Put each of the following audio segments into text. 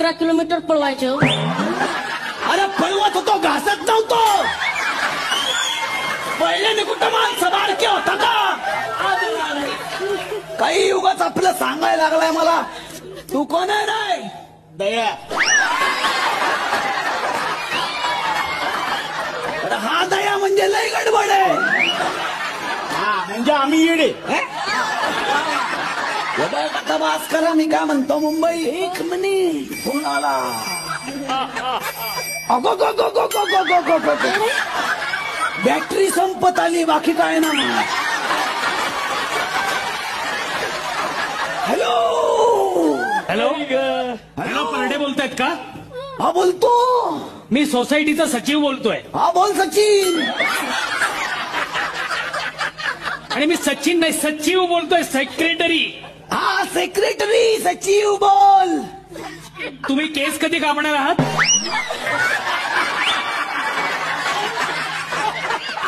15 kilometre पळवायचे हो. अरे पळवत होतो, घासत नव्हतो. पहिले कुठं माणसं बारके होता का? काही उगाच आपलं सांगायला लागलाय मला. तू कोण आहे रे? दया. अरे हा दया म्हणजे लय गडबड आहे. हा म्हणजे आम्ही येडे. आता बास करा. मी काय म्हणतो, मुंबई 1 मिनिट फोन आला. अगो गो गो गो गो गो गो गो गो गो. बॅटरी संपत आली, बाकी काय ना. हॅलो हॅलो हॅलो, परडे बोलतायत का? हा बोलतो. मी सोसायटीचा सचिव बोलतोय. हा बोल सचिन. आणि मी सचिन नाही, सचिव बोलतोय, सेक्रेटरी. हा सेक्रेटरी सचिव बोल. तुम्ही केस कधी कापणार आहात?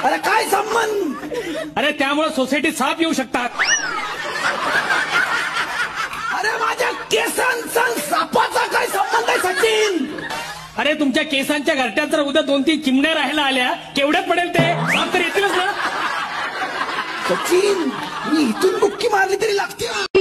अरे काय संबंध? अरे त्यामुळे सोसायटीत साप येऊ शकतात. अरे माझ्या केसांचा सापाचा काय संबंध आहे सचिन? अरे तुमच्या केसांच्या घरट्यात जर उद्या 2-3 चिमण्या राहायला आल्या, केवढ्यात पडेल ते? साप तर येतीलच ना. सचिन, मी इथून बुक्की मारली तरी लागते.